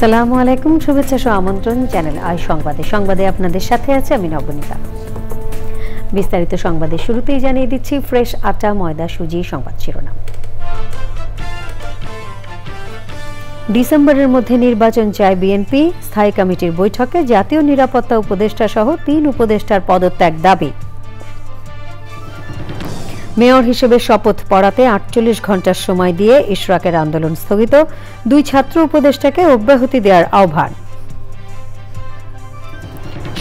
আসসালামু আলাইকুম, শুভেচ্ছা ও আমন্ত্রণ চ্যানেল আই সংবাদে আপনাদের সাথে আছে আমি নবনীতা। বিস্তারিত সংবাদের শুরুতেই জানিয়ে দিচ্ছি ফ্রেশ আটা, ময়দা, সুজি সংবাদ শিরোনাম। ডিসেম্বরের মধ্যে নির্বাচন চায় বিএনপি, স্থায়ী কমিটির বৈঠকে জাতীয় নিরাপত্তা উপদেষ্টা সহ 3 উপদেষ্টার পদত্যাগ দাবি। মেয়র হিসেবে শপথ পড়াতে 48 ঘণ্টার সময় দিয়ে ইশরাকের আন্দোলন স্থগিত, 2 ছাত্র উপদেষ্টাকে অব্যাহতি দেওয়ার আহ্বান।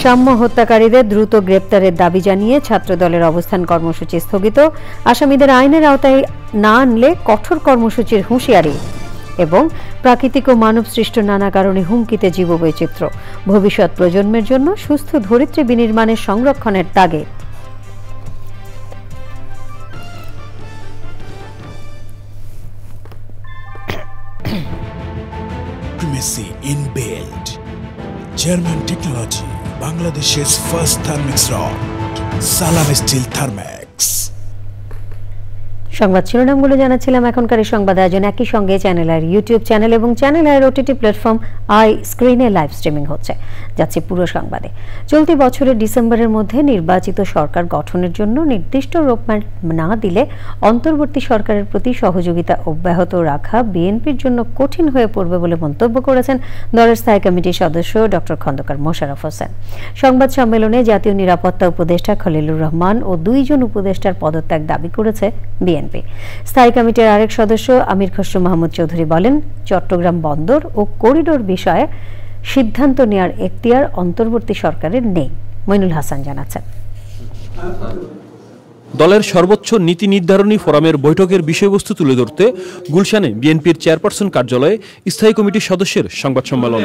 সাম্য হত্যাকারীদের দ্রুত গ্রেপ্তারের দাবি জানিয়ে ছাত্রদলের অবস্থান কর্মসূচি স্থগিত, আসামিদের আইনের আওতায় না আনলে কঠোর কর্মসূচির হুঁশিয়ারি। এবং প্রাকৃতিক ও মানব সৃষ্ট নানা কারণে হুমকিতে জীববৈচিত্র্য, ভবিষ্যৎ প্রজন্মের জন্য সুস্থ ধরিত্রী বিনির্মাণের সংরক্ষণের তাগিদ। ইনবিল্ট জার্মান টেকনোলজি, বাংলাদেশের ফার্স্ট থার্মিক্স রড, সালাম স্টিল থার্মেক্স। সংবাদ শিরোনামগুলো জানাচ্ছিলাম। এখনকার এই সংবাদ আয়োজন একই সঙ্গে চ্যানেল আইয়ের ইউটিউব চ্যানেল এবং চ্যানেল আইয়ের ওটিটি প্ল্যাটফর্ম আই স্ক্রিনে লাইভ স্ট্রিমিং হচ্ছে। যাচ্ছে পুরো সংবাদে। চলতি বছরের ডিসেম্বরের মধ্যে নির্বাচিত সরকার গঠনের জন্য নির্দিষ্ট রোডম্যাপ না দিলে অন্তর্বর্তী সরকারের প্রতি সহযোগিতা অব্যাহত রাখা বিএনপির জন্য কঠিন হয়ে পড়বে বলে মন্তব্য করেছেন দলের স্থায়ী কমিটির সদস্য ডক্টর খন্দকার মোশাররফ হোসেন। সংবাদ সম্মেলনে জাতীয় নিরাপত্তা উপদেষ্টা খলিলুর রহমান ও 2 জন উপদেষ্টার পদত্যাগ দাবি করেছে বিএনপি। স্থায়ী কমিটির আরেক সদস্য আমির খসরু মাহমুদ চৌধুরী বলেন, চট্টগ্রাম বন্দর ও করিডোর বিষয়ে সিদ্ধান্ত নেওয়ার এখতিয়ার অন্তর্বর্তী সরকারের নেই। মইনুল হাসান জানাচ্ছেন। দলের সর্বোচ্চ নীতি নির্ধারণী ফোরামের বৈঠকের বিষয়বস্তু তুলে ধরতে গুলশানে বিএনপির চেয়ারপারসন কার্যালয়ে স্থায়ী কমিটির সদস্যের সংবাদ সম্মেলন।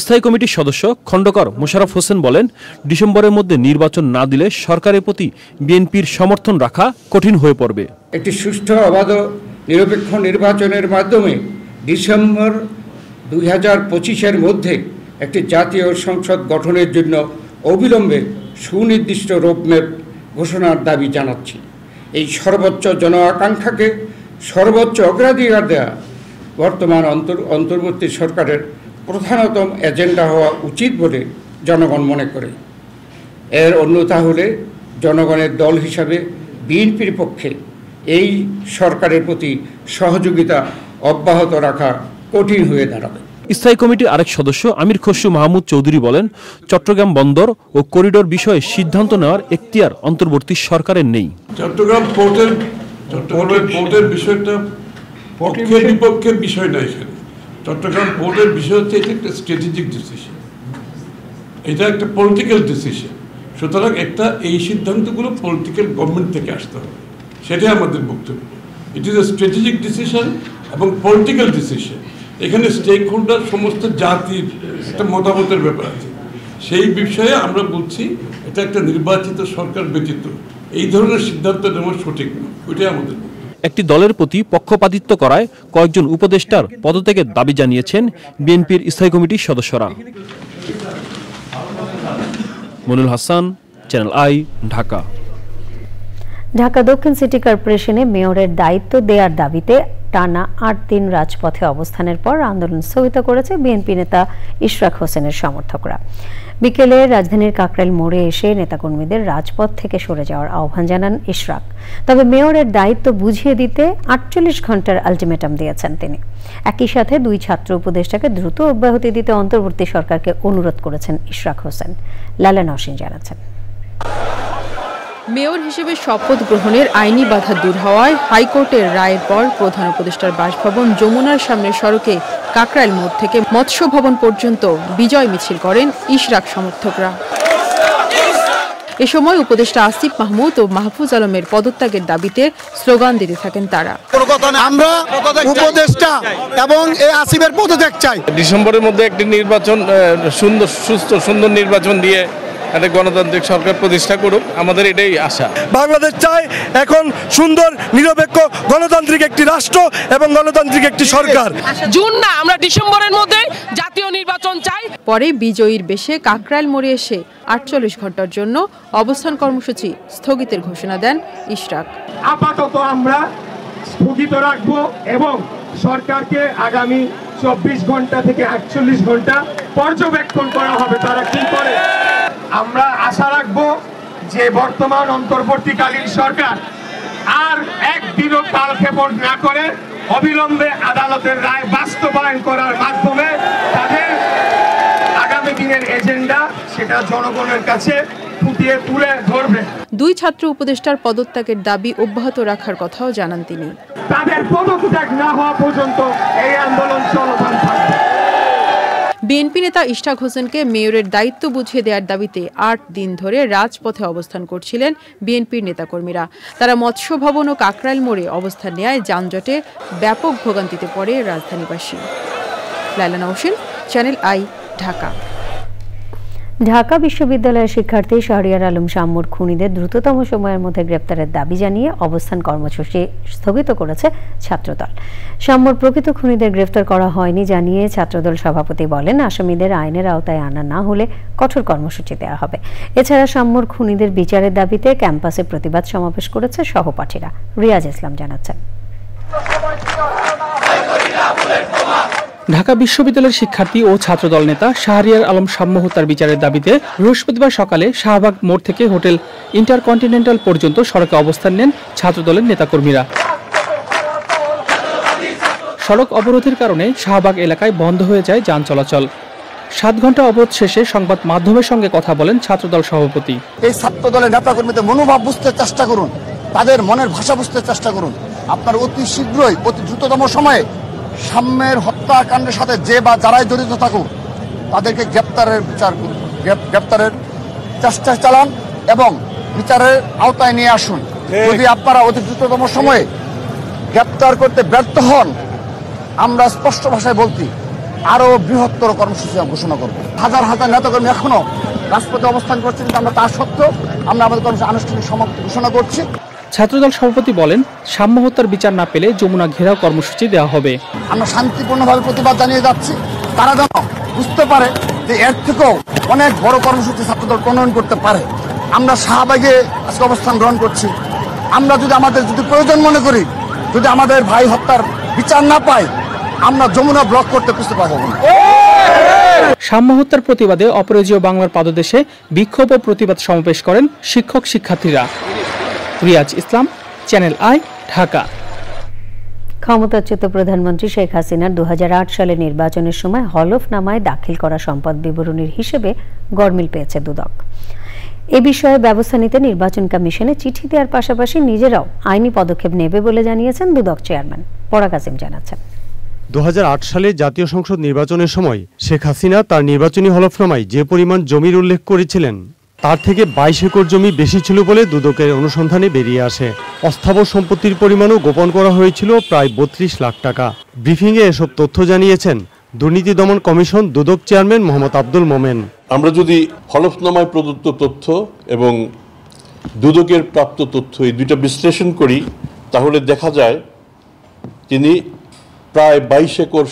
স্থায়ী কমিটির সদস্য খন্দকার মোশাররফ হোসেন বলেন, ডিসেম্বরের মধ্যে নির্বাচন না দিলে সরকারের প্রতি বিএনপির সমর্থন রাখা কঠিন হয়ে পড়বে। একটি সুষ্ঠু, অবাধ, নিরপেক্ষ নির্বাচনের মাধ্যমে ডিসেম্বর 2025-এর মধ্যে একটি জাতীয় সংসদ গঠনের জন্য অবিলম্বে সুনির্দিষ্ট রোডম্যাপ ঘোষণার দাবি জানাচ্ছি। এই সর্বোচ্চ জন আকাঙ্ক্ষাকে সর্বোচ্চ অগ্রাধিকার দেওয়া বর্তমান অন্তর্বর্তী সরকারের প্রধানতম এজেন্ডা হওয়া উচিত বলে জনগণ মনে করে। এর অন্যথা হলে জনগণের দল হিসাবে বিএনপির পক্ষে এই সরকারের প্রতি সহযোগিতা অব্যাহত রাখা কঠিন হয়ে দাঁড়াবে। স্থায়ী কমিটির আরেক সদস্য আমির খসরু মাহমুদ চৌধুরী বলেন, চট্টগ্রাম বন্দর ও করিডোর বিষয়ে সিদ্ধান্ত নেওয়ার এখতিয়ার অন্তর্বর্তী সরকারের নেই। চট্টগ্রাম পোর্টের বিষয়টা পক্ষে বিপক্ষের বিষয় নয়। এখানে চট্টগ্রাম পোর্টের বিষয় হচ্ছে এটা একটা স্ট্র্যাটেজিক ডিসিশন, এটা একটা পলিটিক্যাল ডিসিশন। সুতরাং এই সিদ্ধান্তগুলো পলিটিক্যাল গভর্নমেন্ট থেকে আসতে হবে, সেটাই আমাদের বক্তব্য। It is a strategic decision এবং পলিটিক্যাল ডিসিশন। এখানে স্টেক হোল্ডার সমস্ত জাতির একটা মতামতের ব্যাপার আছে। সেই বিষয়ে আমরা বলছি এটা একটা নির্বাচিত সরকার ব্যতীত এই ধরনের সিদ্ধান্ত নেওয়া সঠিক নয়, ওইটাই আমাদের। একটি দলের প্রতি পক্ষপাতিত্ব করায় কয়েকজন উপদেষ্টার পদত্যাগের দাবি জানিয়েছেন বিএনপির স্থায়ী কমিটির সদস্যরা। Moinul Hasan, Channel I, Dhaka. ঢাকা দক্ষিণ সিটি কর্পোরেশনে মেয়রের দায়িত্ব দেওয়ার দাবিতে টানা 8 দিন রাজপথে অবস্থানের পর আন্দোলন স্থগিত করেছে বিএনপি নেতা ইশরাক হোসেনের সমর্থকরা। বিকেলে রাজধানীর কাকরাইল মোড়ে এসে নেতাকর্মীদের রাজপথ থেকে সরে যাওয়ার আহ্বান জানান ইশরাক। তবে মেয়রের দায়িত্ব বুঝিয়ে দিতে 48 ঘণ্টার আলটিমেটাম দিয়েছেন তিনি। একই সাথে 2 ছাত্র উপদেষ্টাকে দ্রুত অব্যাহতি দিতে অন্তর্বর্তী সরকারকে অনুরোধ করেছেন ইশরাক হোসেন। লালা নওশিন জানাচ্ছেন। মেয়র হিসেবে শপথ গ্রহণের আইনি বাধা দূর হওয়ায় হাইকোর্টের রায়ের পর প্রধান উপদেষ্টার বাসভবন যমুনার সামনের সড়কে কাকরাইল মোড় থেকে মৎস্য ভবন পর্যন্ত বিজয় মিছিল করেন ইশরাক সমর্থকরা। এ সময় উপদেষ্টা আসিফ মাহমুদ ও মাহফুজ আলমের পদত্যাগের দাবিতে স্লোগান দিতে থাকেন তারা। আমরা উপদেষ্টা এবং এই আসিফের পদত্যাগ চাই। ডিসেম্বরের মধ্যে একটি নির্বাচন, সুন্দর সুস্থ সুন্দর নির্বাচন দিয়ে একটা গণতান্ত্রিক সরকার প্রতিষ্ঠা করুক, আমাদের এটাই আশা। বাংলাদেশ চায় এখন সুন্দর, নিরপেক্ষ, গণতান্ত্রিক একটি রাষ্ট্র এবং গণতান্ত্রিক একটি সরকার। জুন না, আমরা ডিসেম্বরের মধ্যে জাতীয় নির্বাচন চাই। পরে বিজয়ীর বেশে কাকরাইল মোড়ে এসে 48 ঘণ্টার জন্য অবস্থান কর্মসূচি স্থগিতের ঘোষণা দেন ইশরাক। আপাতত আমরা স্থগিত রাখবো এবং সরকারকে আগামী 24 ঘন্টা থেকে 48 ঘন্টা পর্যবেক্ষণ করা হবে তারা কি করে। আমরা আশা রাখবো যে বর্তমান অন্তর্বর্তীকালীন সরকার আর একদিনও কালক্ষেপণ না করে অবিলম্বে আদালতের রায় বাস্তবায়ন করার মাধ্যমে তাদের আগামী দিনের এজেন্ডা সেটা জনগণের কাছে ফুটিয়ে তুলে ধরবে। দুই ছাত্র উপদেষ্টার পদত্যাগের দাবি অব্যাহত রাখার কথাও জানান তিনি। তাদের পদত্যাগ না হওয়া পর্যন্ত এই আন্দোলন চলমান থাকবে। বিএনপি নেতা ইশরাক হোসেনকে মেয়রের দায়িত্ব বুঝিয়ে দেওয়ার দাবিতে 8 দিন ধরে রাজপথে অবস্থান করছিলেন বিএনপির নেতাকর্মীরা। তারা মৎস্য ভবন ও কাকরাইল মোড়ে অবস্থান নেয় যানজটে ব্যাপক ভোগান্তিতে পড়ে রাজধানীবাসী। লাইলা নওশিন, চ্যানেল আই, ঢাকা। ঢাকা বিশ্ববিদ্যালয়ের শিক্ষার্থী শাহরিয়ার আলম শাম্মুর খুনিদের দ্রুততম সময়ের মধ্যে গ্রেপ্তারের দাবি জানিয়ে অবস্থান কর্মসূচি স্থগিত করেছে ছাত্রদল। শাম্মুর প্রকৃত খুনিদের গ্রেফতার করা হয়নি জানিয়ে ছাত্রদল সভাপতি বলেন, আসামিদের আইনের আওতায় আনা না হলে কঠোর কর্মসূচি দেওয়া হবে। এছাড়া শাম্মুর খুনিদের বিচারের দাবিতে ক্যাম্পাসে প্রতিবাদ সমাবেশ করেছে সহপাঠীরা। রিয়াজ ইসলাম জানাচ্ছেন। ঢাকা বিশ্ববিদ্যালয়ের শিক্ষার্থী ও ছাত্রদল নেতা শাহরিয়ার আলম শাম্মু হত্যার বিচারের দাবিতে বৃহস্পতিবার সকালে শাহবাগ মোড় থেকে হোটেল ইন্টারকন্টিনেন্টাল পর্যন্ত সড়কে অবস্থান নেন ছাত্রদলের নেতাকর্মীরা। সড়ক অবরোধের কারণে শাহবাগ এলাকায় বন্ধ হয়ে যায় যান চলাচল। 7 ঘন্টা অবরোধ শেষে সংবাদ মাধ্যমের সঙ্গে কথা বলেন ছাত্রদল সভাপতি। এই ছাত্রদলের নেতাকর্মীদের মনোভাব বুঝতে চেষ্টা করুন, তাদের মনের ভাষা বুঝতে চেষ্টা করুন। আপনার অতি শীঘ্রই অতি দ্রুততম সময়ে শাম্মের হত্যাকাণ্ডের সাথে যে বা যারাই জড়িত থাকুক তাদেরকে গ্রেপ্তারের চেষ্টা চালান এবং বিচারের আওতায় নিয়ে আসুন। যদি আপনারা অতি দ্রুততম সময়ে গ্রেপ্তার করতে ব্যর্থ হন, আমরা স্পষ্ট ভাষায় বলছি আরো বৃহত্তর কর্মসূচি ঘোষণা করব। হাজার হাজার নেতাকর্মী এখনো রাজপথে অবস্থান করছে, কিন্তু আমরা তা সত্ত্বেও আমরা আমাদের কর্মসূচি আনুষ্ঠানিক সমাপ্তি ঘোষণা করছি। ছাত্রদল সভাপতি বলেন, শাম্মু হত্যার বিচার না পেলে যমুনা ঘেরাও কর্মসূচি দেওয়া হবে। আমরা শান্তিপূর্ণভাবে প্রতিবাদ জানিয়ে যাচ্ছি, তারা যেন বুঝতে পারে যে এর থেকেও অনেক বড় কর্মসূচি ছাত্রদল প্রণয়ন করতে পারে। আমরা শাহবাগে আজকে অবস্থান গ্রহণ করছি। আমরা যদি প্রয়োজন মনে করি, যদি আমাদের ভাই হত্যার বিচার না পাই, আমরা যমুনা ব্লক করতে বুঝতে পারবো না। শাম্মু হত্যার প্রতিবাদে অপরাজেয় বাংলার পাদদেশে বিক্ষোভ ও প্রতিবাদ সমাবেশ করেন শিক্ষক শিক্ষার্থীরা। রিয়াজ ইসলাম, চ্যানেল আই, ঢাকা। ক্ষমতাচ্যুত প্রধানমন্ত্রী শেখ হাসিনার 2008 সালে নির্বাচনের সময় হলফনামায় দাখিল করা সম্পদ বিবরণীর হিসেবে গড়মিল পেয়েছে দুদক। এ বিষয়ে ব্যবস্থা নিতে নির্বাচন কমিশনে চিঠি দেওয়ার পাশাপাশি নিজেরাও আইনি পদক্ষেপ নেবে বলে জানিয়েছেন দুদক চেয়ারম্যান। পরাগ কাসিম জানাচ্ছেন। 2008 সালে জাতীয় সংসদ নির্বাচনের সময় শেখ হাসিনা তার নির্বাচনী হলফনামায় যে পরিমাণ জমির উল্লেখ করেছিলেন তার থেকে 22 একর জমি বেশি ছিল বলে দুদকের অনুসন্ধানে বেরিয়ে আসে। অস্থাবর সম্পত্তির পরিমাণও গোপন করা হয়েছিল প্রায় 32 লাখ টাকা। ব্রিফিংয়ে এসব তথ্য জানিয়েছেন দুর্নীতি দমন কমিশন দুদক চেয়ারম্যান মোহাম্মদ আব্দুল মোমেন। আমরা যদি হলফনামায় প্রদত্ত তথ্য এবং দুদকের প্রাপ্ত তথ্য এই দুইটা বিশ্লেষণ করি, তাহলে দেখা যায় তিনি প্রায় 22 একর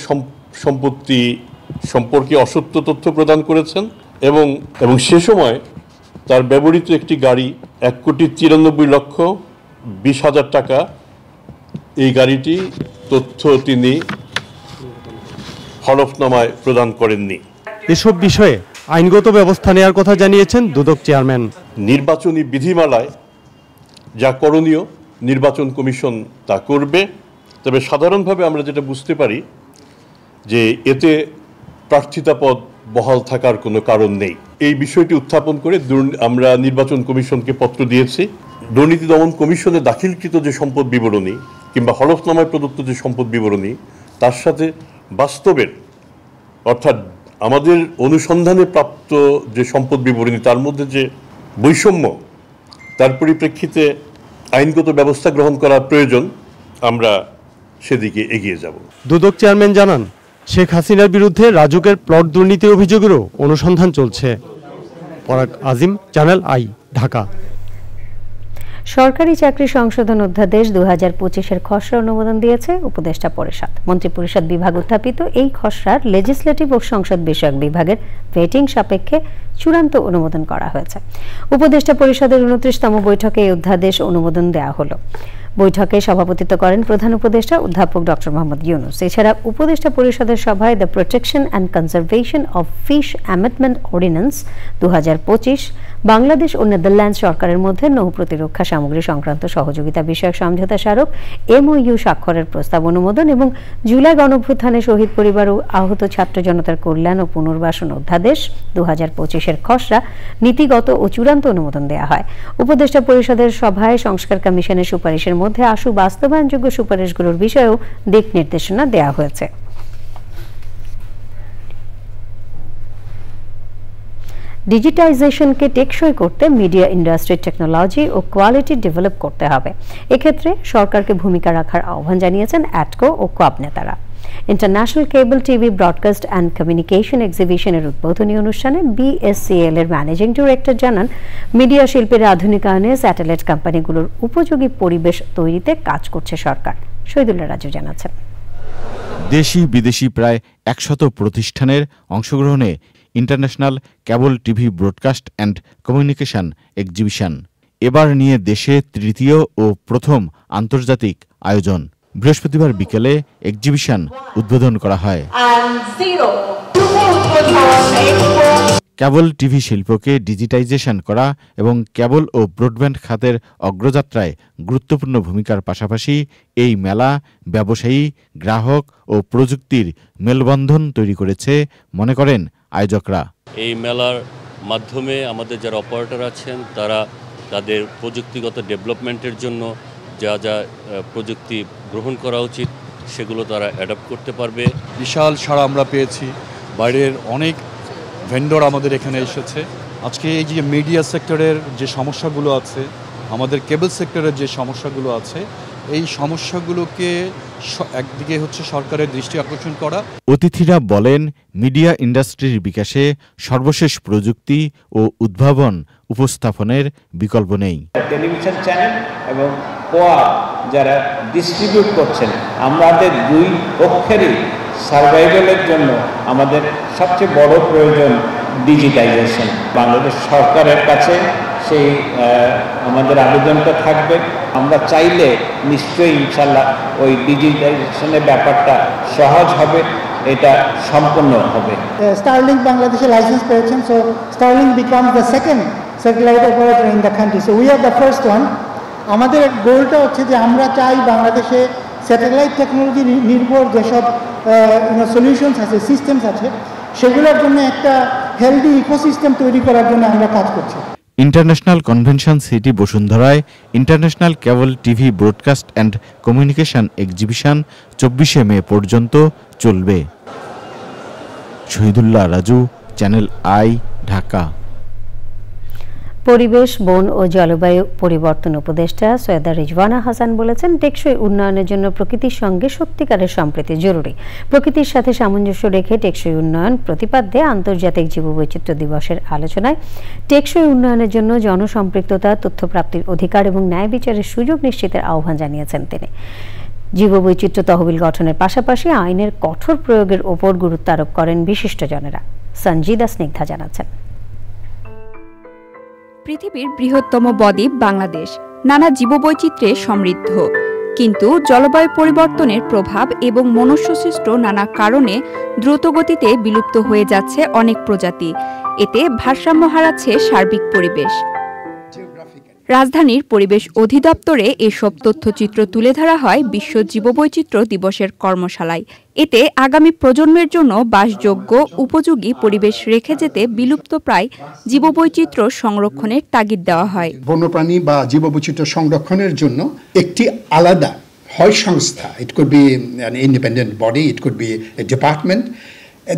সম্পত্তি সম্পর্কে অসত্য তথ্য প্রদান করেছেন এবং সে সময় তার ব্যবহৃত একটি গাড়ি 1,93,20,000 টাকা, এই গাড়িটি তথ্য তিনি হলফনামায় প্রদান করেননি। এসব বিষয়ে আইনগত ব্যবস্থা নেওয়ার কথা জানিয়েছেন দুদক চেয়ারম্যান। নির্বাচনী বিধিমালায় যা করণীয় নির্বাচন কমিশন তা করবে, তবে সাধারণভাবে আমরা যেটা বুঝতে পারি যে এতে প্রার্থিতা পদ বহাল থাকার কোনো কারণ নেই। এই বিষয়টি উত্থাপন করে আমরা নির্বাচন কমিশনকে পত্র দিয়েছি। দুর্নীতি দমন কমিশনে দাখিলকৃত যে সম্পদ বিবরণী কিংবা হলফনামায় প্রদত্ত যে সম্পদ বিবরণী, তার সাথে বাস্তবের অর্থাৎ আমাদের অনুসন্ধানে প্রাপ্ত যে সম্পদ বিবরণী তার মধ্যে যে বৈষম্য, তার পরিপ্রেক্ষিতে আইনগত ব্যবস্থা গ্রহণ করা প্রয়োজন, আমরা সেদিকে এগিয়ে যাব। দুদক চেয়ারম্যান জানান, শেখ হাসিনার বিরুদ্ধে রাজুকের প্লট দুর্নীতির অভিযোগেরও অনুসন্ধান চলছে। পরাগ আজিম, চ্যানেল আই, ঢাকা। সরকারি চাকরি সংশোধন অধ্যাদেশ 2025-এর খসড়া অনুমোদন দিয়েছে উপদেষ্টা পরিষদ। মন্ত্রিপরিষদ বিভাগ উত্থাপিত এই খসড়ার লেজিসলেটিভ ও সংসদ বিষয়ক বিভাগের ভেটিং সাপেক্ষে চূড়ান্ত অনুমোদন করা হয়েছে। উপদেষ্টা পরিষদের 29তম বৈঠকে এই অধ্যাদেশ অনুমোদন দেওয়া হলো। বৈঠকে সভাপতিত্ব করেন প্রধান উপদেষ্টা অধ্যাপক ডক্টর মোহাম্মদ ইউনূস। এছাড়া উপদেষ্টা পরিষদের সভায় the protection and conservation of fish amendment ordinance 2025, Bangladesh ও নেদারল্যান্ডস সরকারের মধ্যে নৌ প্রতিরক্ষা সামগ্রী সংক্রান্ত সহযোগিতা বিষয়ক সমঝোতা স্মারক MOU স্বাক্ষরের প্রস্তাব অনুমোদন এবং জুলাই গণঅভ্যুত্থানে শহীদ পরিবার ও আহত ছাত্র জনতার কল্যাণ ও পুনর্বাসন অধ্যাদেশ 2025-এর খসড়া নীতিগত ও চূড়ান্ত অনুমোদন দেওয়া হয়। উপদেষ্টা পরিষদের সভায় সংস্কার কমিশনের সুপারিশের মধ্যে আশু বাস্তবায়নযোগ্য সুপারিশগুলোর বিষয়েও দিক নির্দেশনা দেওয়া হয়েছে। ডিজিটাইজেশনকে টেকসই করতে মিডিয়া ইন্ডাস্ট্রির টেকনোলজি ও কোয়ালিটি ডেভেলপ করতে হবে। এক্ষেত্রে সরকারকে ভূমিকা রাখার আহ্বান জানিয়েছেন অ্যাটকো ও কোয়াব নেতারা। International cable TV broadcast and communication এক্সিবিশনের উদ্বোধনী অনুষ্ঠানে BSCL এর ম্যানেজিং ডিরেক্টর জানান, মিডিয়া শিল্পের আধুনিকায়নে স্যাটেলাইট কোম্পানিগুলোর উপযোগী পরিবেশ তৈরিতে কাজ করছে সরকার। শহীদুল্লাহ রাজু জানাচ্ছেন। দেশি বিদেশি প্রায় 100 প্রতিষ্ঠানের অংশগ্রহণে international cable TV broadcast and communication exhibition এবার নিয়ে দেশে তৃতীয় ও প্রথম আন্তর্জাতিক আয়োজন। বৃহস্পতিবার বিকেলে এক্সিবিশন উদ্বোধন করা হয়। কেবল টিভি শিল্পকে ডিজিটাইজেশন করা এবং কেবল ও ব্রডব্যান্ড খাতের অগ্রযাত্রায় গুরুত্বপূর্ণ ভূমিকার পাশাপাশি এই মেলা ব্যবসায়ী, গ্রাহক ও প্রযুক্তির মেলবন্ধন তৈরি করেছে মনে করেন আয়োজকরা। এই মেলার মাধ্যমে আমাদের যারা অপারেটর আছেন তারা তাদের প্রযুক্তিগত ডেভেলপমেন্টের জন্য যা যা প্রযুক্তি গ্রহণ করা উচিত সেগুলো তারা অ্যাডপ্ট করতে পারবে। বিশাল সাড়া আমরা পেয়েছি, বাইরের অনেক ভেন্ডর আমাদের এখানে এসেছে। আজকে এই যে মিডিয়া সেক্টরের যে সমস্যাগুলো আছে, আমাদের কেবল সেক্টরের যে সমস্যাগুলো আছে, এই সমস্যাগুলোকে একদিকে হচ্ছে সরকারের দৃষ্টি আকর্ষণ করা। অতিথিরা বলেন, মিডিয়া ইন্ডাস্ট্রির বিকাশে সর্বশেষ প্রযুক্তি ও উদ্ভাবন উপস্থাপনের বিকল্প নেই। টেলিভিশন চ্যানেল এবং কোয়া যারা ডিস্ট্রিবিউট করছেন, আমাদের দুই পক্ষেরই সার্ভাইভালের জন্য আমাদের সবচেয়ে বড় প্রয়োজন ডিজিটাইজেশন। বাংলাদেশ সরকারের কাছে সেই আমাদের আবেদনটা থাকবে। আমরা চাইলে নিশ্চয়ই ইনশাল্লাহ ওই ডিজিটাইজেশনের ব্যাপারটা সহজ হবে, এটা সম্পূর্ণ হবে। Starlink বাংলাদেশে লাইসেন্স পেয়েছেন, so Starlink becomes the second satellite operator in the country, so we are the first one. আমাদের গোলটা হচ্ছে যে আমরা চাই বাংলাদেশে স্যাটেলাইট টেকনোলজি নির্ভর যেসব সলিউশনস আছে, সিস্টেমস আছে, সেগুলোর জন্য একটা হেলদি ইকোসিস্টেম তৈরি করার জন্য আমরা কাজ করছি। ইন্টারন্যাশনাল কনভেনশন সিটি বসুন্ধরায় international cable TV broadcast and communication exhibition 24শে মে পর্যন্ত চলবে। Shahidullah Raju, Channel I, Dhaka. পরিবেশ, বন ও জলবায়ু পরিবর্তন উপদেষ্টা সৈয়দা রিজওয়ানা হাসান বলেছেন, টেকসই উন্নয়নের জন্য প্রকৃতির সঙ্গে সত্যিকারের সম্প্রীতি জরুরি। প্রকৃতির সাথে সামঞ্জস্য রেখে টেকসই উন্নয়ন প্রতিপাদ্যে আন্তর্জাতিক জীববৈচিত্র্য দিবসের আলোচনায় টেকসই উন্নয়নের জন্য জনসম্পৃক্ততা, তথ্যপ্রাপ্তির অধিকার এবং ন্যায় বিচারের সুযোগ নিশ্চিতের আহ্বান জানিয়েছেন তিনি। জীববৈচিত্র্য তহবিল গঠনের পাশাপাশি আইনের কঠোর প্রয়োগের ওপর গুরুত্ব আরোপ করেন বিশিষ্টজনেরা। সঞ্জিদা স্নিগ্ধা জানাচ্ছেন। পৃথিবীর বৃহত্তম বদ্বীপ বাংলাদেশ নানা জীববৈচিত্র্যে সমৃদ্ধ, কিন্তু জলবায়ু পরিবর্তনের প্রভাব এবং মনুষ্যসৃষ্ট নানা কারণে দ্রুতগতিতে বিলুপ্ত হয়ে যাচ্ছে অনেক প্রজাতি। এতে ভারসাম্য হারাচ্ছে সার্বিক পরিবেশ। রাজধানীর পরিবেশ অধিদপ্তরে এসব তথ্যচিত্র তুলে ধরা হয় বিশ্ব জীববৈচিত্র্য দিবসের কর্মশালায়। এতে আগামী প্রজন্মের জন্য বাসযোগ্য উপযোগী পরিবেশ রেখে যেতে বিলুপ্তপ্রায় জীববৈচিত্র্য সংরক্ষণের তাগিদ দেওয়া হয়। বন্যপ্রাণী বা জীববৈচিত্র্য সংরক্ষণের জন্য একটি আলাদা হয় সংস্থা, it could be an independent body, it could be a department.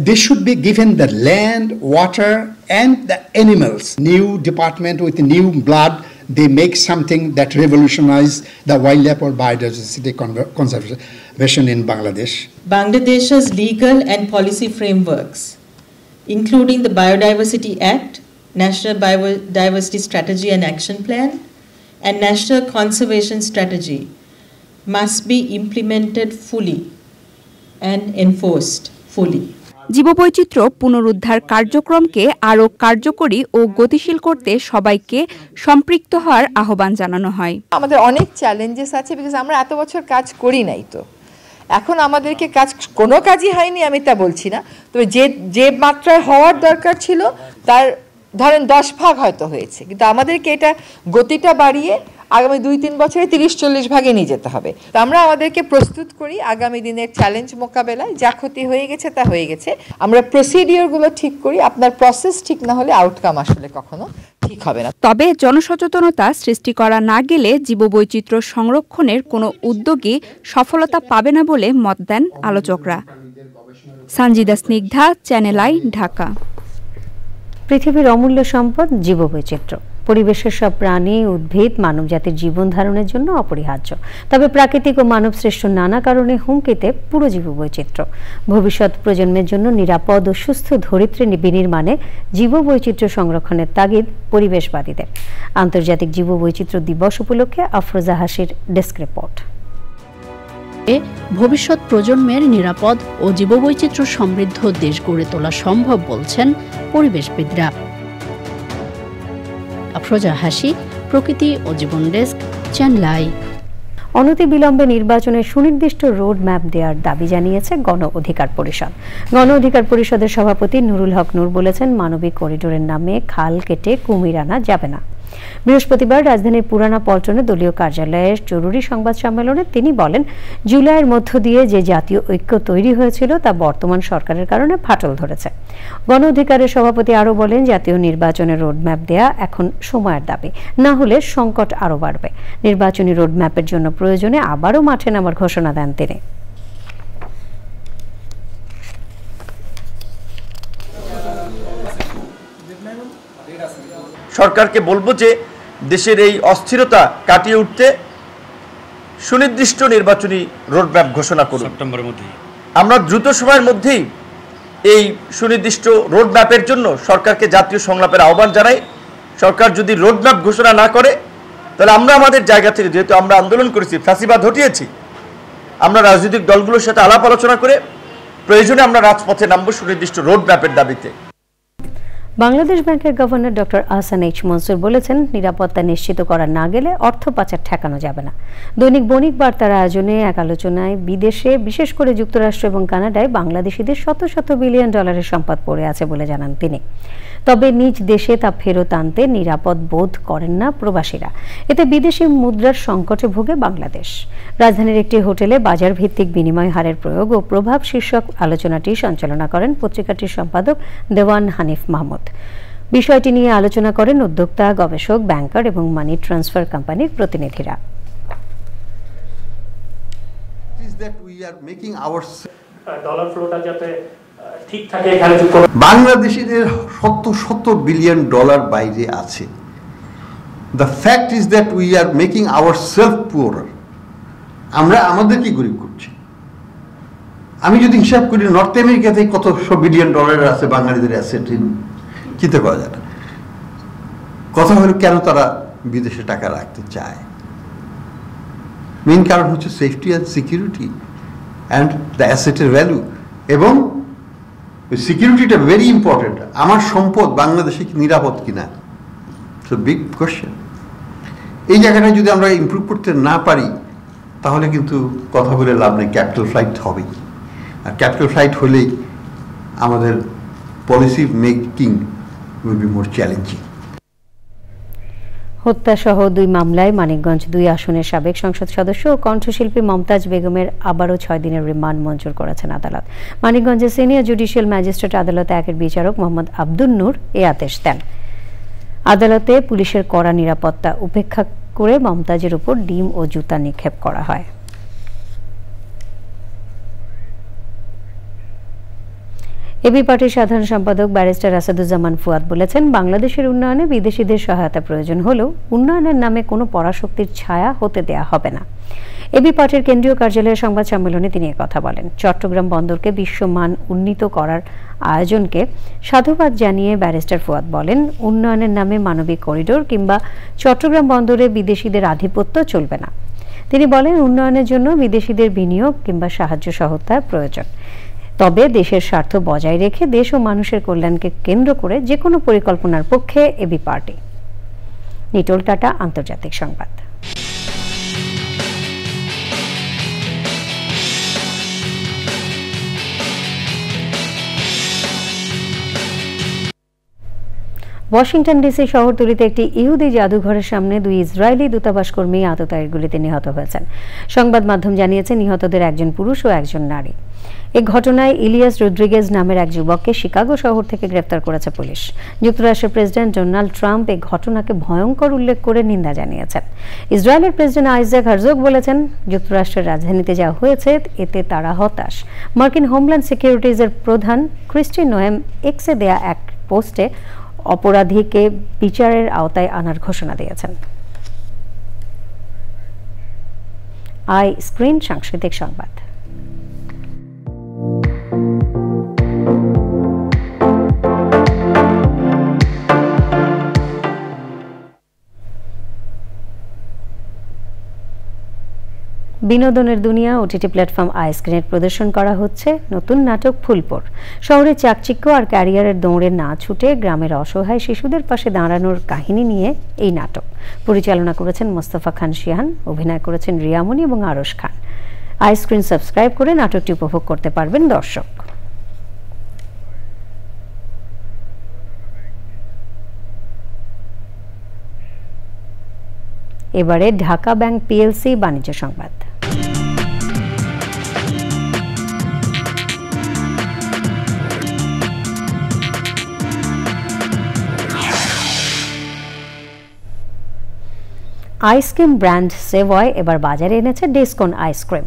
They should be given the land, water and the animals. New department with new blood, they make something that revolutionize the wildlife or biodiversity conservation in Bangladesh. Bangladesh's legal and policy frameworks, including the Biodiversity Act, National Biodiversity Strategy and Action Plan, and National Conservation Strategy, must be implemented fully and enforced fully. জীববৈচিত্র্য পুনরুদ্ধার কার্যক্রমকে আরও কার্যকরী ও গতিশীল করতে সবাইকে সম্পৃক্ত হওয়ার আহ্বান জানানো হয়। আমাদের অনেক চ্যালেঞ্জেস আছে, বিকজ আমরা এত বছর কাজ করি নাই, তো এখন আমাদেরকে কোনো কাজই হয়নি আমি তা বলছি না, তবে যে মাত্রায় হওয়ার দরকার ছিল তার ধরেন 10 ভাগ হয়তো হয়েছে, কিন্তু আমাদেরকে এটা গতিটা বাড়িয়ে আগামী 2-3 বছরে 30-40 ভাগে নিয়ে যেতে হবে। তো আমরা আমাদেরকে প্রস্তুত করি আগামী দিনের চ্যালেঞ্জ মোকাবেলায়। যা ক্ষতি হয়ে গেছে তা হয়ে গেছে, আমরা প্রসিডিওরগুলো ঠিক করি। আপনার প্রসেস ঠিক না হলে আউটকাম আসলে কখনো ঠিক হবে না। তবে জনসচেতনতা সৃষ্টি করা না গেলে জীববৈচিত্র্য সংরক্ষণের কোনো উদ্যোগই সফলতা পাবে না বলে মত দেন আলোচকরা। Sanjida Snigdha, Channel I, Dhaka. পৃথিবীর অমূল্য সম্পদ জীববৈচিত্র্য। পরিবেশের সব প্রাণী, উদ্ভিদ মানবজাতির জীবন ধারণের জন্য অপরিহার্য। তবে প্রাকৃতিক ও মানব সৃষ্ট নানা কারণে হুমকিতে পুরো জীববৈচিত্র্য। ভবিষ্যৎ প্রজন্মের জন্য নিরাপদ ও সুস্থ ধরিত্রী বিনির্মাণে জীববৈচিত্র্য সংরক্ষণের তাগিদ পরিবেশবাদীদের। আন্তর্জাতিক জীববৈচিত্র্য দিবস উপলক্ষে আফরোজা হাসির ডেস্ক রিপোর্ট। ভবিষ্যৎ প্রজন্মের নিরাপদ ও জীববৈচিত্র্য সমৃদ্ধ দেশ গড়ে তোলা সম্ভব বলছেন পরিবেশবিদরা। আফরোজা হাসি, প্রকৃতি ও জীবন ডেস্ক, চ্যানেল আই। অনতিবিলম্বে নির্বাচনে সুনির্দিষ্ট রোড ম্যাপ দেওয়ার দাবি জানিয়েছে গণ অধিকার পরিষদ। গণ অধিকার পরিষদের সভাপতি নুরুল হক নূর বলেছেন, মানবিক করিডোরের নামে খাল কেটে কুমির আনা যাবে না। বৃহস্পতিবার রাজধানীর পুরানা পল্টনে দলীয় কার্যালয়ের জরুরি সংবাদ সম্মেলনে তিনি বলেন, জুলাইয়ের মধ্য দিয়ে যে জাতীয় ঐক্য তৈরি হয়েছিল তা বর্তমান সরকারের কারণে ফাটল ধরেছে। গণ অধিকারের সভাপতি আরও বলেন, জাতীয় নির্বাচনের রোডম্যাপ দেয়া এখন সময়ের দাবি, না হলে সংকট আরও বাড়বে। নির্বাচনী রোডম্যাপের জন্য প্রয়োজনে আবারও মাঠে নামার ঘোষণা দেন তিনি। সরকারকে বলবো যে দেশের এই অস্থিরতা কাটিয়ে উঠতে সুনির্দিষ্ট নির্বাচনী রোডম্যাপ ঘোষণা করুন সেপ্টেম্বরের মধ্যে। আমরা দ্রুত সময়ের মধ্যেই এই সুনির্দিষ্ট রোডম্যাপের জন্য সরকারকে জাতীয় সংলাপের আহ্বান জানাই। সরকার যদি রোডম্যাপ ঘোষণা না করে তাহলে আমরা আমাদের জায়গা থেকে, যেহেতু আমরা আন্দোলন করেছি, ফ্যাসিবাদ হটিয়েছি, আমরা রাজনৈতিক দলগুলোর সাথে আলাপ আলোচনা করে প্রয়োজনে আমরা রাজপথে নামবো সুনির্দিষ্ট রোডম্যাপের দাবিতে। বাংলাদেশ ব্যাংকের governor doctor Ahsan H Mansur বলেছেন, নিরাপত্তা নিশ্চিত করা না গেলে অর্থ পাচার ঠেকানো যাবে না। দৈনিক বণিক বার্তার আয়োজনে এক আলোচনায় বিদেশে, বিশেষ করে যুক্তরাষ্ট্র এবং কানাডায় বাংলাদেশিদের শত শত বিলিয়ন ডলারের সম্পদ পড়ে আছে বলে জানান তিনি। তবে নিজ দেশে তা ফেরত আনতে নিরাপদ বোধ করেন না প্রবাসীরা। এতে বিদেশি মুদ্রার সংকটে ভোগে বাংলাদেশ। রাজধানীর একটি হোটেলে বাজার ভিত্তিক বিনিময় হারের প্রয়োগ ও প্রভাব শীর্ষক আলোচনাটি সঞ্চালনা করেন পত্রিকাটির সম্পাদক দেওয়ান হানিফ মাহমুদ। বিষয়টি নিয়ে আলোচনা করেন উদ্যোক্তা, গবেষক, ব্যাংকার এবং মানি ট্রান্সফার কোম্পানির প্রতিনিধিরা। বাংলাদেশিদের শত বিলিয়ন ডলার বাইরে আছে। The fact is that we are making our self poorer. আমরা আমাদেরকে গরিব করছি। আমি যদি হিসাব করি, নর্থ আমেরিকাতে কত বিলিয়ন ডলার আছে বাঙালিদের অ্যাসেট, চিন্তা করা যায় না। কথা হলো কেন তারা বিদেশে টাকা রাখতে চায়। মেইন কারণ হচ্ছে safety and security and the অ্যাসেটের ভ্যালু, এবং সিকিউরিটিটা ভেরি ইম্পর্টেন্ট। আমার সম্পদ বাংলাদেশে কি নিরাপদ কিনা, সো বিগ কোয়েশ্চেন। এই জায়গাটা যদি আমরা ইমপ্রুভ করতে না পারি তাহলে কিন্তু কথা বলে লাভ নেই, ক্যাপিটাল ফ্লাইট হবেই। আর ক্যাপিটাল ফ্লাইট হলেই আমাদের policy making will be more challenging. হত্যাসহ 2 মামলায় মানিকগঞ্জ 2 আসনের সাবেক সংসদ সদস্য ও কণ্ঠশিল্পী মমতাজ বেগমের আবারও 6 দিনের রিমান্ড মঞ্জুর করেছেন আদালত। মানিকগঞ্জের সিনিয়র জুডিশিয়াল ম্যাজিস্ট্রেট আদালত 1-এর বিচারক মোহাম্মদ আব্দুল নূর এ আদেশ দেন। আদালতে পুলিশের কড়া নিরাপত্তা উপেক্ষা করে মমতাজের উপর ডিম ও জুতা নিক্ষেপ করা হয়। এবি পার্টির সাধারণ সম্পাদক ব্যারিস্টার আসাদুজ্জামান ফুয়াদ বলেছেন, বাংলাদেশের উন্নয়নে বিদেশিদের সহায়তা প্রয়োজন হলেও উন্নয়নের নামে কোনো পরাশক্তির ছায়া হতে দেয়া হবে না। এবি পার্টির কেন্দ্রীয় কার্যালয়ের সংবাদ সম্মেলনে তিনি কথা বলেন। চট্টগ্রাম বন্দরকে বিশ্বমান উন্নীত করার আয়োজনকে সাধুবাদ জানিয়ে ব্যারিস্টার ফুয়াদ বলেন, উন্নয়নের নামে মানবিক করিডোর কিংবা চট্টগ্রাম বন্দরে বিদেশিদের আধিপত্য চলবে না। তিনি বলেন, উন্নয়নের জন্য বিদেশিদের বিনিয়োগ কিংবা সাহায্য সহায়তার প্রয়োজন। তবে দেশের স্বার্থ বজায় রেখে দেশ ও মানুষের কল্যাণকে কেন্দ্র করে যে কোনো পরিকল্পনার পক্ষে এবি পার্টি। নিটোল টাটা, আন্তর্জাতিক সংবাদ। ওয়াশিংটন ডিসি শহরতলিতে একটি ইহুদি জাদুঘরের সামনে 2 ইসরায়েলি দূতাবাস কর্মী আততায়ীর গুলিতে নিহত হয়েছেন। সংবাদ মাধ্যম জানিয়েছে নিহতদের একজন পুরুষ ও একজন নারী। এই ঘটনায় ইলিয়াস রদ্রিগেজ নামের এক যুবককে শিকাগো শহর থেকে গ্রেফতার করেছে পুলিশ। যুক্তরাষ্ট্রের প্রেসিডেন্ট ডোনাল্ড ট্রাম্প এই ঘটনাকে ভয়ঙ্কর উল্লেখ করে নিন্দা জানিয়েছেন। ইসরায়েলের প্রেসিডেন্ট আইজাক হারজোগ বলেছেন, যুক্তরাষ্ট্রের রাজধানীতে যা হয়েছে এতে তারা হতাশ। মার্কিন হোমল্যান্ড সিকিউরিটিজের প্রধান ক্রিস্টি নোয়েম এক্সে দেয়া এক পোস্টে অপরাধীকে বিচারের আওতায় আনার ঘোষণা দিয়েছেন। আই স্ক্রিন সাংস্কৃতিক সংবাদ। বিনোদনের দুনিয়া ওটিটি প্ল্যাটফর্ম আইস্ক্রিনের প্রদর্শন করা হচ্ছে নতুন নাটক ফুলপুর। শহরের চাকচিক্য আর ক্যারিয়ারের দৌড়ে না ছুটে গ্রামের অসহায় শিশুদের পাশে দাঁড়ানোর কাহিনী নিয়ে এই নাটক। পরিচালনা করেছেন মোস্তফা খান শিহান, অভিনয় করেছেন রিয়ামণি এবং আরশ খান। আইস্ক্রিন সাবস্ক্রাইব করে নাটকটি উপভোগ করতে পারবেন দর্শক। এবারে ঢাকা ব্যাংক পিএলসি বাণিজ্য সংবাদ। আইসক্রিম ব্র্যান্ড সেভয় এবার বাজারে এনেছে ডিসকন আইসক্রিম।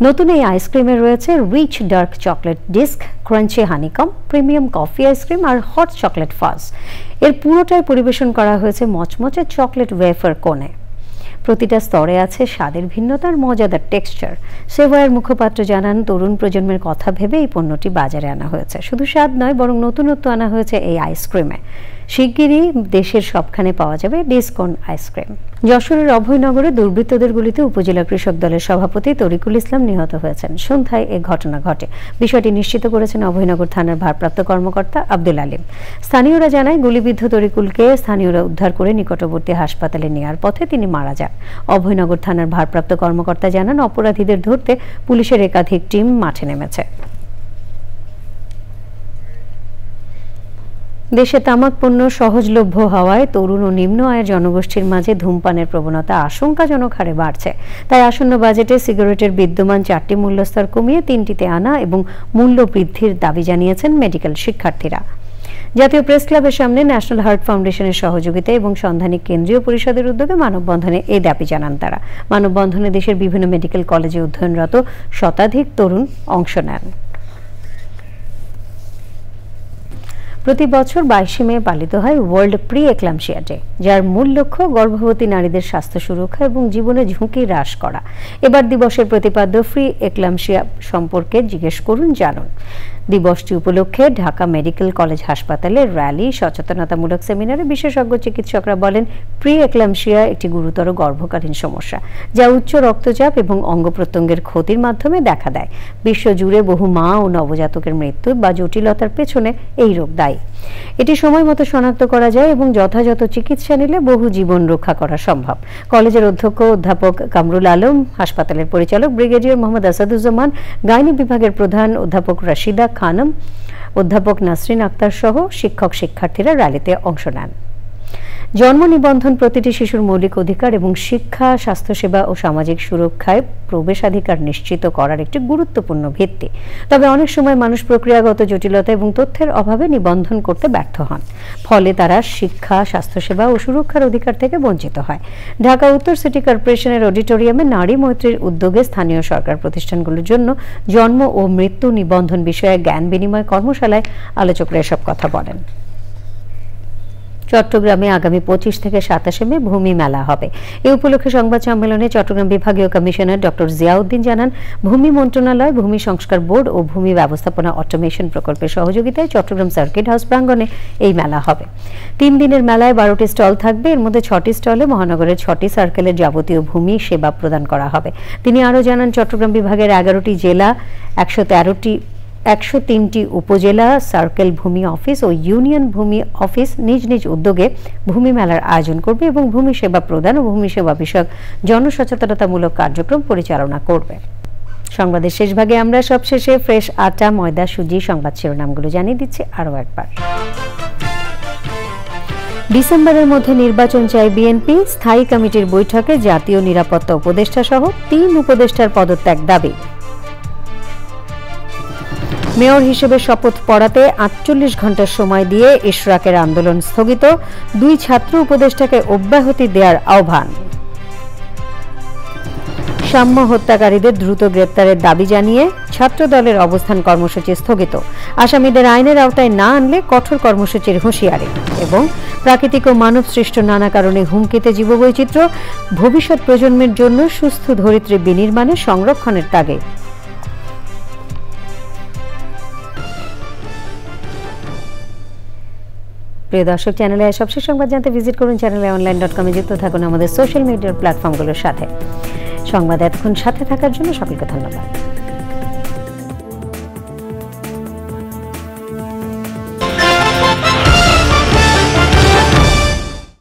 নতুন এই আইসক্রিমে রয়েছে rich dark chocolate disc, crunchy honeycomb, premium coffee ice cream আর হট চকলেট ফাজ। এর পুরোটাই পরিবেশন করা হয়েছে মচমচে চকলেট ওয়েফার কোণে। প্রতিটা স্তরে আছে স্বাদের ভিন্নতার মজাদার টেক্সচার। সেভয়ের মুখপাত্র জানান, তরুণ প্রজন্মের কথা ভেবে এই পণ্যটি বাজারে আনা হয়েছে। শুধু স্বাদ নয়, বরং নতুনত্ব আনা হয়েছে এই আইসক্রিমে। শিগগিরই দেশের সবখানে পাওয়া যাবে ডিসকন আইসক্রিম। যশোরের অভয়নগরে দুর্বৃত্তদের গুলিতে উপজেলা কৃষক দলের সভাপতি তরিকুল ইসলাম নিহত হয়েছেন। সন্ধ্যায় এ ঘটনা ঘটে। বিষয়টি নিশ্চিত করেছেন অভয়নগর থানার ভারপ্রাপ্ত কর্মকর্তা আব্দুল আলিম। স্থানীয়রা জানায়, গুলিবিদ্ধ তরিকুলকে স্থানীয়রা উদ্ধার করে নিকটবর্তী হাসপাতালে নেওয়ার পথে তিনি মারা যান। অভয়নগর থানার ভারপ্রাপ্ত কর্মকর্তা জানান, অপরাধীদের ধরতে পুলিশের একাধিক টিম মাঠে নেমেছে। দেশে তামাক পণ্য সহজলভ্য হওয়ায় তরুণ ও নিম্ন আয়ের জনগোষ্ঠীর মাঝে ধূমপানের প্রবণতা আশঙ্কাজনক হারে বাড়ছে। তাই আসন্ন বাজেটে সিগারেটের বিদ্যমান 4টি মূল্যস্তর কমিয়ে 3টিতে আনা এবং মূল্য বৃদ্ধির দাবি জানিয়েছেন মেডিকেল শিক্ষার্থীরা। জাতীয় প্রেস ক্লাবের সামনে ন্যাশনাল হার্ট ফাউন্ডেশনের সহযোগিতায় এবং সন্ধানী কেন্দ্রীয় পরিষদের উদ্যোগে মানববন্ধনে এই দাবি জানান তারা। মানববন্ধনে দেশের বিভিন্ন মেডিকেল কলেজে অধ্যয়নরত শতাধিক তরুণ অংশ নেন। প্রতি বছর 22 মে পালিত হয় ওয়ার্ল্ড প্রি এক্লাম্পসিয়া ডে, যার মূল লক্ষ্য গর্ভবতী নারীদের স্বাস্থ্য সুরক্ষা এবং জীবনের ঝুঁকি হ্রাস করা। এবার দিবসের প্রতিপাদ্য ফ্রি এক্লাম্পসিয়া সম্পর্কে জিজ্ঞেস করুন, জানুন। দিবসটি উপলক্ষে ঢাকা মেডিকেল কলেজ হাসপাতালে র্যালি, সচেতনতামূলক সেমিনারে বিশেষজ্ঞ চিকিৎসকরা বলেন, প্রি এক্লাম্পসিয়া একটি গুরুতর গর্ভকালীন সমস্যা, যা উচ্চ রক্তচাপ এবং অঙ্গ প্রত্যঙ্গের ক্ষতির মাধ্যমে দেখা দেয়। বিশ্বজুড়ে বহু মা ও নবজাতকের মৃত্যু বা জটিলতার পেছনে এই রোগ দায়ী। এটি সময় মতো শনাক্ত করা যায় এবং যথাযথ চিকিৎসা নিলে বহু জীবন রক্ষা করা সম্ভব। কলেজের অধ্যক্ষ অধ্যাপক কামরুল আলম, হাসপাতালের পরিচালক ব্রিগেডিয়ার মোহাম্মদ আসাদুজ্জামান, গাইনি বিভাগের প্রধান অধ্যাপক রাশিদা খানম, অধ্যাপক নাসরিন আক্তার সহ শিক্ষক শিক্ষার্থীরা র্যালিতে অংশ নেন। জন্ম নিবন্ধন প্রতিটি শিশুর মৌলিক অধিকার এবং শিক্ষা, স্বাস্থ্যসেবা ও সামাজিক সুরক্ষায় প্রবেশাধিকার নিশ্চিত করার একটি গুরুত্বপূর্ণ ভিত্তি। তবে অনেক সময় মানুষ প্রক্রিয়াগত জটিলতা এবং তথ্যের অভাবে নিবন্ধন করতে ব্যর্থ হন। ফলে তারা শিক্ষা, স্বাস্থ্যসেবা ও সুরক্ষার অধিকার থেকে বঞ্চিত হয়। ঢাকা উত্তর সিটি কর্পোরেশনের অডিটোরিয়ামে নারী মৈত্রীর উদ্যোগে স্থানীয় সরকার প্রতিষ্ঠানগুলোর জন্য জন্ম ও মৃত্যু নিবন্ধন বিষয়ে জ্ঞান বিনিময় কর্মশালায় আলোচকরা এসব কথা বলেন। চট্টগ্রামে আগামী 25 থেকে 27 মে ভূমি মেলা হবে। এই উপলক্ষে সংবাদ সম্মেলনে চট্টগ্রাম বিভাগীয় কমিশনার ডক্টর জিয়াউদ্দিন জানান, ভূমি মন্ত্রণালয়, ভূমি সংস্কার বোর্ড ও ভূমি ব্যবস্থাপনা অটোমেশন প্রকল্পের সহযোগিতায় চট্টগ্রাম সার্কিট হাউস প্রাঙ্গণে এই মেলা হবে। 3 দিনের মেলায় 12টি স্টল থাকবে। এর মধ্যে 6টি স্টলে মহানগরের 6টি সার্কেলের যাবতীয় ভূমি সেবা প্রদান করা হবে। তিনি আরও জানান, চট্টগ্রাম বিভাগের 11টি জেলা, 113টি 103টি উপজেলা সার্কেল ভূমি অফিস ও ইউনিয়ন ভূমি অফিস নিজ নিজ উদ্যোগে ভূমি মেলার আয়োজন করবে এবং ভূমি সেবা প্রদান ও ভূমি সেবা বিষয়ক জনসচেতনতামূলক কার্যক্রম পরিচালনা করবে। সংবাদের শেষ ভাগে আমরা সবশেষে ফ্রেশ আটা, ময়দা, সুজি সংবাদ শিরোনামগুলো জানিয়ে দিচ্ছি আরও একবার। ডিসেম্বরের মধ্যে নির্বাচন চায় বিএনপি, স্থায়ী কমিটির বৈঠকে জাতীয় নিরাপত্তা উপদেষ্টা সহ 3 উপদেষ্টার পদত্যাগ দাবি। মেয়র হিসেবে শপথ পড়াতে 48 ঘন্টার সময় দিয়ে ইশরাকের আন্দোলন স্থগিত, 2 ছাত্র উপদেষ্টাকে অব্যাহতি দেওয়ার আহ্বান। সাম্য হত্যাকারীদের দ্রুত গ্রেপ্তারের দাবি জানিয়ে ছাত্র দলের অবস্থান কর্মসূচি স্থগিত, আসামিদের আইনের আওতায় না আনলে কঠোর কর্মসূচির হুঁশিয়ারি। এবং প্রাকৃতিক ও মানব সৃষ্ট নানা কারণে হুমকিতে জীববৈচিত্র্য, ভবিষ্যৎ প্রজন্মের জন্য সুস্থ ধরিত্রী বিনির্মাণে সংরক্ষণের তাগিদ। প্রিয় দর্শক, চ্যানেলে সবশেষ সংবাদ জানতে ভিজিট করুন channelonline.com এ যুক্ত থাকুন আমাদের সোশ্যাল মিডিয়ার প্ল্যাটফর্মগুলোর সাথে। সংবাদ এতক্ষণ সাথে থাকার জন্য সকলকে ধন্যবাদ।